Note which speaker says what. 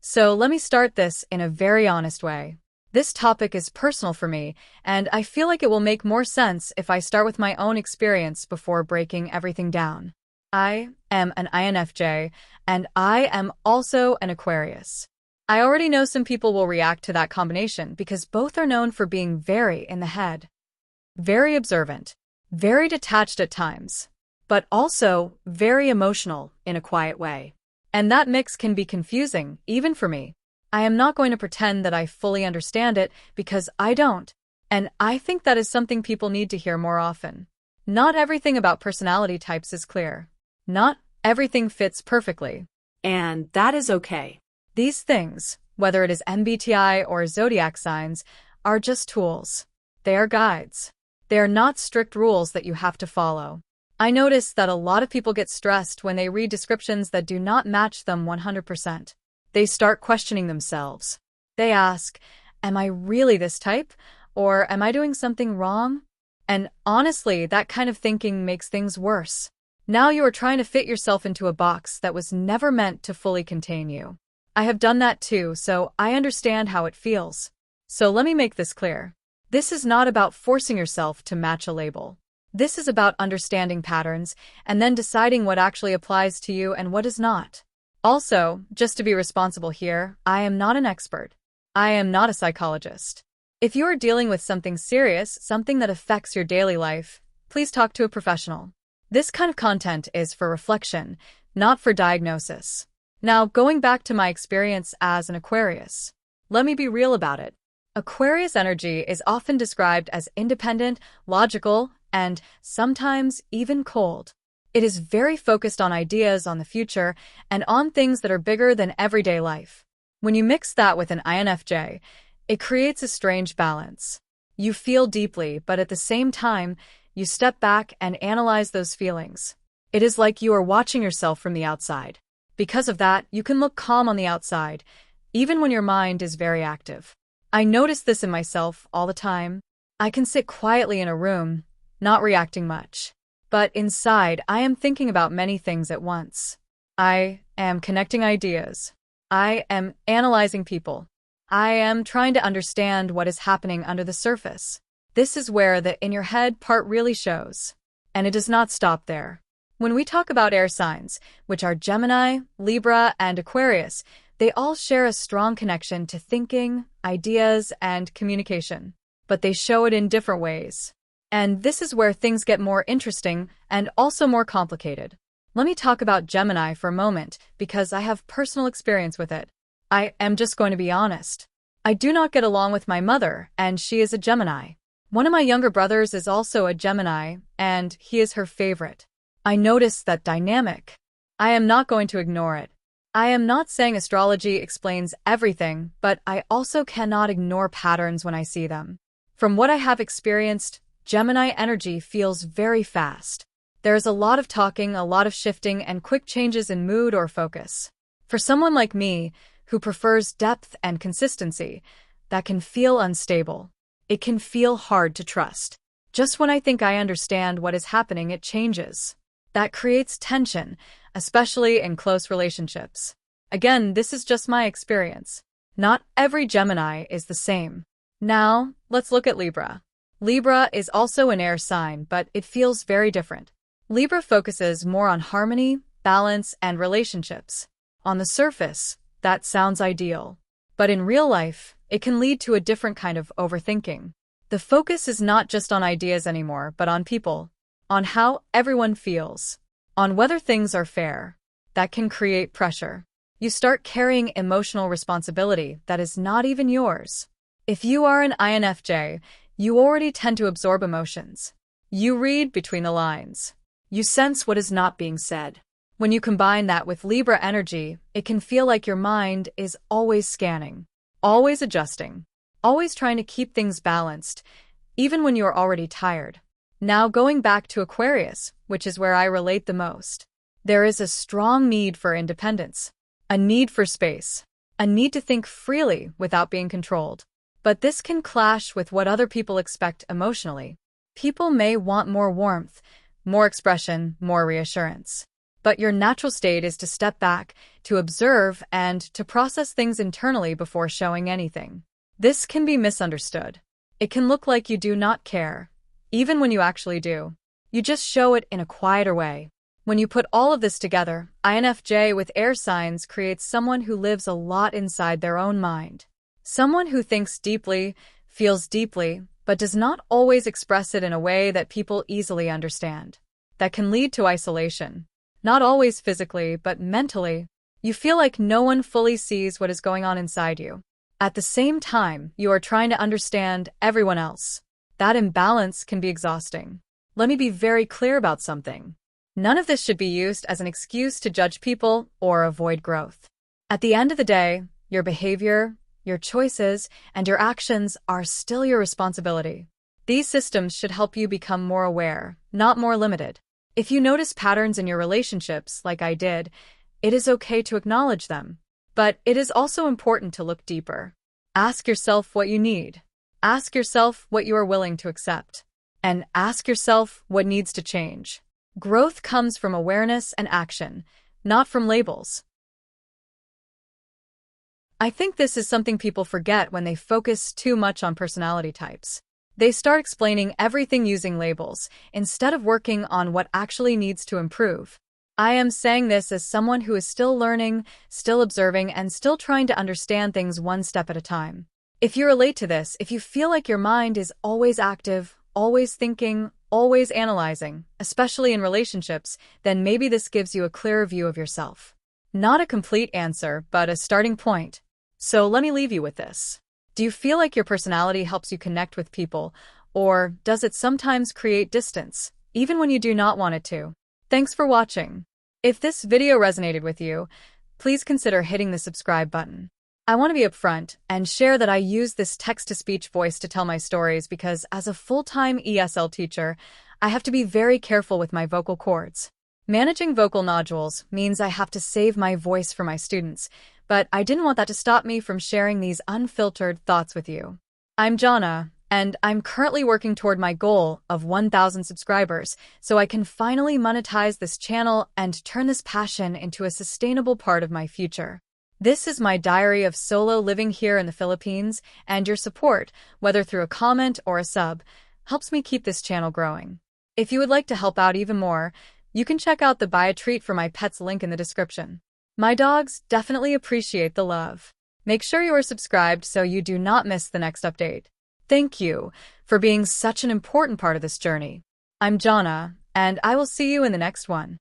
Speaker 1: So let me start this in a very honest way. This topic is personal for me, and I feel like it will make more sense if I start with my own experience before breaking everything down. I am an INFJ, and I am also an Aquarius. I already know some people will react to that combination because both are known for being very in the head, very observant, very detached at times, but also very emotional in a quiet way. And that mix can be confusing, even for me. I am not going to pretend that I fully understand it because I don't. And I think that is something people need to hear more often. Not everything about personality types is clear. Not everything fits perfectly.
Speaker 2: And that is okay.
Speaker 1: These things, whether it is MBTI or zodiac signs, are just tools. They are guides. They are not strict rules that you have to follow. I notice that a lot of people get stressed when they read descriptions that do not match them 100%. They start questioning themselves. They ask, am I really this type? Or am I doing something wrong? And honestly, that kind of thinking makes things worse. Now you are trying to fit yourself into a box that was never meant to fully contain you. I have done that too, so I understand how it feels. So let me make this clear. This is not about forcing yourself to match a label. This is about understanding patterns and then deciding what actually applies to you and what does not. Also, just to be responsible here, I am not an expert. I am not a psychologist. If you are dealing with something serious, something that affects your daily life, please talk to a professional. This kind of content is for reflection, not for diagnosis. Now, going back to my experience as an Aquarius, let me be real about it. Aquarius energy is often described as independent, logical, and sometimes even cold. It is very focused on ideas on the future and on things that are bigger than everyday life. When you mix that with an INFJ, it creates a strange balance. You feel deeply, but at the same time, you step back and analyze those feelings. It is like you are watching yourself from the outside. Because of that, you can look calm on the outside, even when your mind is very active. I notice this in myself all the time. I can sit quietly in a room, not reacting much. But inside, I am thinking about many things at once. I am connecting ideas. I am analyzing people. I am trying to understand what is happening under the surface. This is where the in your head part really shows. And it does not stop there. When we talk about air signs, which are Gemini, Libra, and Aquarius, they all share a strong connection to thinking, ideas, and communication. But they show it in different ways. And this is where things get more interesting and also more complicated. Let me talk about Gemini for a moment because I have personal experience with it. I am just going to be honest. I do not get along with my mother, and she is a Gemini. One of my younger brothers is also a Gemini, and he is her favorite. I notice that dynamic. I am not going to ignore it. I am not saying astrology explains everything, but I also cannot ignore patterns when I see them. From what I have experienced, Gemini energy feels very fast. There is a lot of talking, a lot of shifting, and quick changes in mood or focus. For someone like me, who prefers depth and consistency, that can feel unstable. It can feel hard to trust. Just when I think I understand what is happening, it changes. That creates tension, especially in close relationships. Again, this is just my experience. Not every Gemini is the same. Now, let's look at Libra. Libra is also an air sign, but it feels very different. Libra focuses more on harmony, balance, and relationships. On the surface, that sounds ideal. But in real life, it can lead to a different kind of overthinking. The focus is not just on ideas anymore, but on people, on how everyone feels, on whether things are fair. That can create pressure. You start carrying emotional responsibility that is not even yours. If you are an INFJ, you already tend to absorb emotions. You read between the lines. You sense what is not being said. When you combine that with Libra energy, it can feel like your mind is always scanning, always adjusting, always trying to keep things balanced, even when you are already tired. Now going back to Aquarius, which is where I relate the most. There is a strong need for independence, a need for space, a need to think freely without being controlled. But this can clash with what other people expect emotionally. People may want more warmth, more expression, more reassurance. But your natural state is to step back, to observe, and to process things internally before showing anything. This can be misunderstood. It can look like you do not care, even when you actually do. You just show it in a quieter way. When you put all of this together, INFJ with air signs creates someone who lives a lot inside their own mind. Someone who thinks deeply, feels deeply, but does not always express it in a way that people easily understand. That can lead to isolation. Not always physically, but mentally. You feel like no one fully sees what is going on inside you. At the same time, you are trying to understand everyone else. That imbalance can be exhausting. Let me be very clear about something. None of this should be used as an excuse to judge people or avoid growth. At the end of the day, your behavior, your choices, and your actions are still your responsibility. These systems should help you become more aware, not more limited. If you notice patterns in your relationships, like I did, it is okay to acknowledge them. But it is also important to look deeper. Ask yourself what you need. Ask yourself what you are willing to accept. And ask yourself what needs to change. Growth comes from awareness and action, not from labels. I think this is something people forget when they focus too much on personality types. They start explaining everything using labels, instead of working on what actually needs to improve. I am saying this as someone who is still learning, still observing, and still trying to understand things one step at a time. If you relate to this, if you feel like your mind is always active, always thinking, always analyzing, especially in relationships, then maybe this gives you a clearer view of yourself. Not a complete answer, but a starting point. So let me leave you with this. Do you feel like your personality helps you connect with people, or does it sometimes create distance, even when you do not want it to? Thanks for watching. If this video resonated with you, please consider hitting the subscribe button. I want to be upfront and share that I use this text-to-speech voice to tell my stories because as a full-time ESL teacher, I have to be very careful with my vocal cords. Managing vocal nodules means I have to save my voice for my students, but I didn't want that to stop me from sharing these unfiltered thoughts with you. I'm Jhonna, and I'm currently working toward my goal of 1,000 subscribers so I can finally monetize this channel and turn this passion into a sustainable part of my future. This is my diary of solo living here in the Philippines, and your support, whether through a comment or a sub, helps me keep this channel growing. If you would like to help out even more, you can check out the Buy a Treat for My Pets link in the description. My dogs definitely appreciate the love. Make sure you are subscribed so you do not miss the next update. Thank you for being such an important part of this journey. I'm Jhonna, and I will see you in the next one.